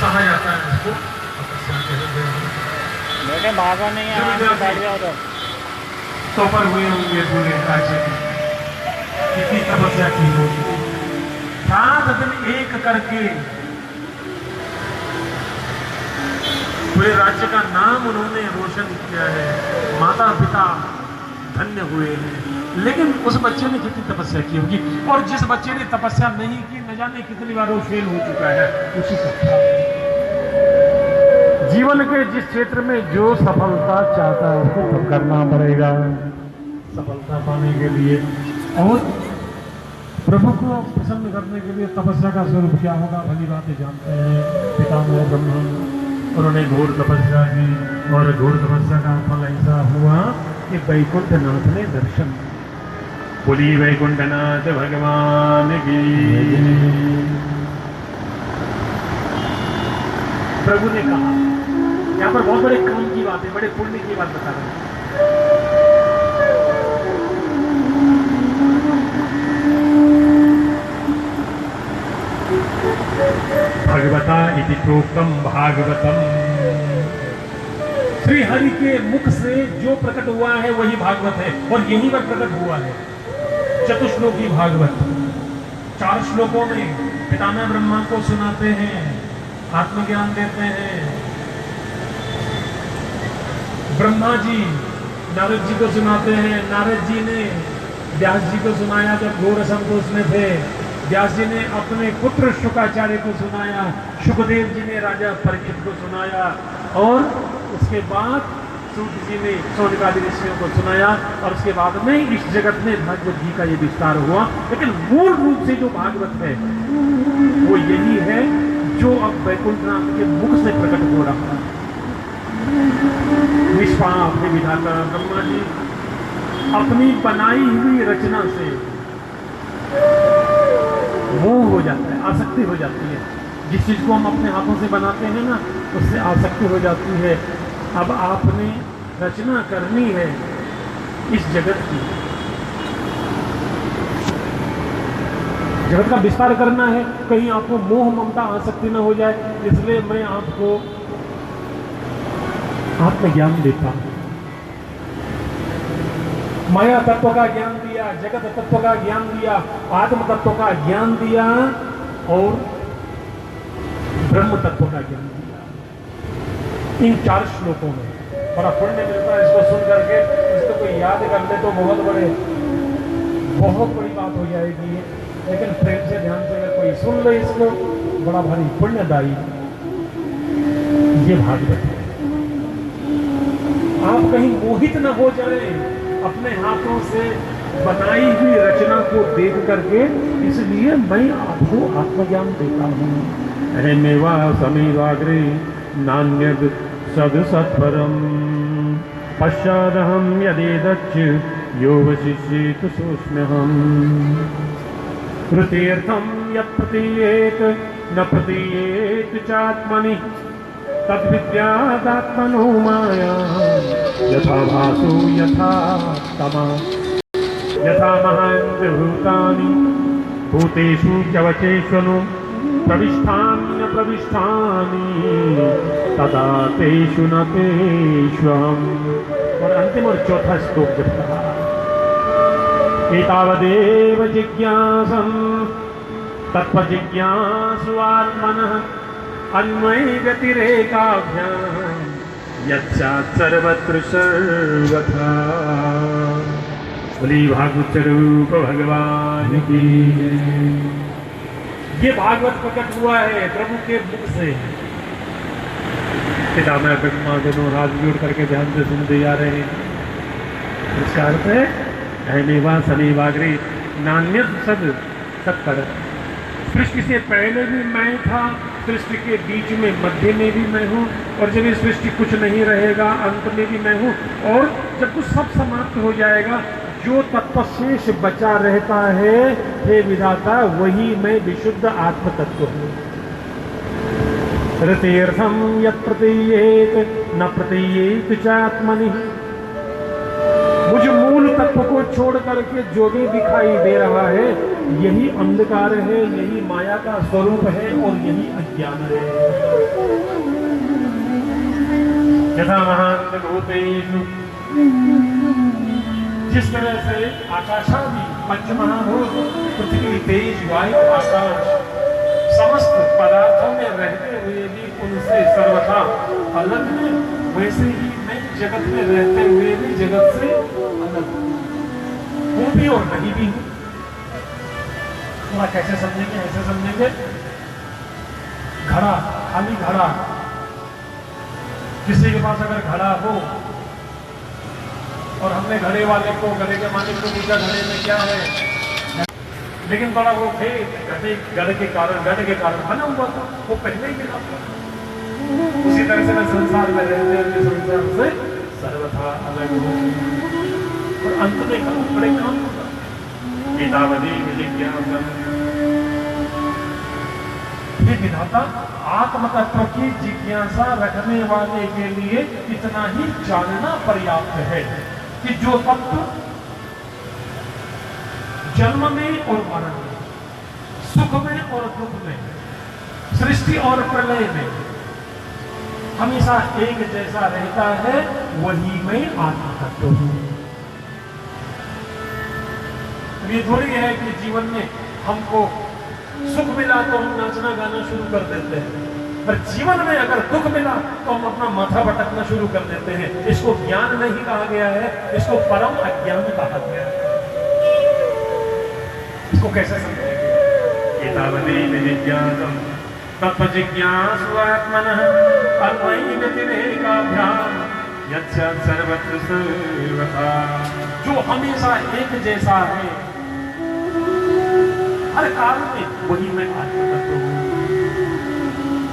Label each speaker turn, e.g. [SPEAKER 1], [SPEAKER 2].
[SPEAKER 1] कहा जाता है उसको तपस्या कहते हैं।
[SPEAKER 2] बेटे भागो नहीं है, आराम से बैठ जाओ।
[SPEAKER 1] तो पर हुए होंगे पूरे राज्य में, कितनी तपस्या की होगी। 7 दिन एक करके पूरे राज्य का नाम उन्होंने रोशन किया है, माता पिता धन्य हुए हैं। लेकिन उस बच्चे ने कितनी तपस्या की होगी, और जिस बच्चे ने तपस्या नहीं की न जाने कितनी बार वो फेल हो चुका है उसी का। जीवन के जिस क्षेत्र में जो सफलता चाहता है उसको तो करना पड़ेगा सफलता पाने के लिए। और प्रभु को प्रसन्न करने के लिए तपस्या का स्वरूप क्या होगा, भली बातें जानते हैं। पितामह ब्रह्मा उन्होंने घोर तपस्या की, और घोर तपस्या का फल ऐसा हुआ कि वैकुंठनाथ ने दर्शन। बोली वैकुंठनाथ भगवान की। प्रभु ने कहा, यहाँ पर बहुत बड़े काम की बात है, बड़े पुण्य की बात बता रहे हैं। भगवता इति प्रोक्तम भागवतम। श्री हरि के मुख से जो प्रकट हुआ है वही भागवत है, और यहीं पर प्रकट हुआ है चतुश्लोकी भागवत। 4 श्लोकों में पितामह ब्रह्मा को सुनाते हैं, आत्मज्ञान देते हैं। ब्रह्मा जी नारद जी को सुनाते हैं, नारद जी ने व्यास जी को सुनाया जब घोर असंतोष में थे। व्यास जी ने अपने पुत्र शुकाचार्य को सुनाया, सुखदेव जी ने राजा परीक्षित को सुनाया, और उसके बाद सूत जी ने शौनकादि ऋषियों को सुनाया, और उसके बाद में इस जगत में भागवत जी का ये विस्तार हुआ। लेकिन मूल रूप से जो भागवत है वो यही है जो अब वैकुंठनाथ के मुख से प्रकट हो रहा है। निष्पाप है विधाता ब्रह्मा जी अपनी बनाई हुई रचना से मोह हो जाता है, आसक्ति हो जाती है। जिस चीज को हम अपने हाथों से बनाते हैं ना, उससे आसक्ति हो जाती है। अब आपने रचना करनी है इस जगत की, जगत का विस्तार करना है, कहीं आपको मोह ममता आसक्ति न हो जाए, इसलिए मैं आपको आत्मज्ञान देता हूं। माया तत्व का ज्ञान दिया, जगत तत्व का ज्ञान दिया, आत्म तत्व का ज्ञान दिया, और ब्रह्म तत्व का ज्ञान दिया। इन 4 श्लोकों में बड़ा पुण्य मिलता है। इसको सुन करके इसको कोई याद कर ले तो बहुत बड़ी बात हो जाएगी। लेकिन प्रेम से ध्यान से अगर कोई सुन ले इसको, बड़ा भारी पुण्यदायी ये भागवत है। आप कहीं मोहित न हो जाए अपने हाथों से बनाई हुई रचना को देख करके, इसलिए मैं आपको आत्मज्ञान देता हूँ। अहमेवा समीवाग्रे नान्यद सद सत्वरम पश्चादहम यदेदच्च यो वशिष्येत सोऽस्म्यहम्। कृतीर्थम यत् प्रतीयेत न प्रतीयेत चात्मनि तद्विद्यादात्मनो माया यथा भासो यथा तमा यथा महाभूतानि भूतेषु च्यवचेष्वनु प्रविष्टानि न प्रविष्टानि तदा तेषु न तेष्वहम्। और अंतिम और चौथा श्लोक जब कहा, एतावदेव जिज्ञासं तत्त्वजिज्ञासु आत्मनः अन्वय व्यतिरेकाभ्याम यच्चात् सर्वत्र सर्वथा। बोली भागवत स्वरूप भगवान की। ये भागवत प्रकट हुआ है प्रभु के मुख से। पितामह ब्रह्मा दोनों हाथ जोड़ करके ध्यान से सुनते जा रहे हैं। इसका अर्थ है अहमेवा समीवाग्रे नान्यद सद सत्तर। सृष्टि से पहले भी मैं था, सृष्टि के बीच में मध्य में भी मैं हूँ, और जब ये सृष्टि कुछ नहीं रहेगा अंत में भी मैं हूँ, और जब कुछ सब समाप्त हो जाएगा जो तत्व शेष बचा रहता है हे विधाता वही मैं विशुद्ध आत्म तत्व हूँ। रतीर्थम यत् प्रतीयेत न प्रतीयेत चात्मनि। मुझ मूल तत्व को छोड़ करके जो भी दिखाई दे रहा है यही अंधकार है, यही माया का स्वरूप है और यही अज्ञान है। यथा महाभूतेषु, जिस तरह से आकाशादि पंचमहाभूत पृथ्वी, तेज, वायु, आकाश समस्त पदार्थों में रहते हुए भी उनसे सर्वथा अलग है, वैसे ही मैं जगत में रहते हुए भी जगत से अलग हूँ भी और नहीं भी हूँ। थोड़ा कैसे समझेंगे? ऐसे समझेंगे, घड़ा, खाली घड़ा, किसी के पास अगर घड़ा हो और हमने घड़े वाले को, घड़े के मालिक को पूछा घड़े में क्या है, लेकिन बड़ा वो थे घड़े के कारण बना हुआ था, वो पहले ही मिला था। उसी तरह से मैं संसार में रहते हुए संसार से सर्वथा अलग हूँ और अंत में बड़े काम होगा। गीतावधि जिज्ञासा, ये विधाता आत्म तत्व की जिज्ञासा रखने वाले के लिए इतना ही जानना पर्याप्त है कि जो तत्व जन्म में और मरण में, सुख में और दुख में, सृष्टि और प्रलय में हमेशा एक जैसा रहता है, वही में आत्म तत्व हूं। ये थोड़ी है कि जीवन में हमको सुख मिला तो हम नाचना गाना शुरू कर देते हैं, पर जीवन में अगर दुख मिला तो हम अपना माथा भटकना शुरू कर देते हैं। इसको ज्ञान नहीं कहा गया है, इसको परम अज्ञान कहा गया है। इसको कैसे समझेंगे? एतावदेव जिज्ञासं तत्व जिज्ञासु आत्मनः अन्वयि व्यतिरेकाभ्याम यच्च सर्वत्र सर्वथा। जो हमेशा एक जैसा है हर काल में, वही मैं आत्म तत्व हूँ।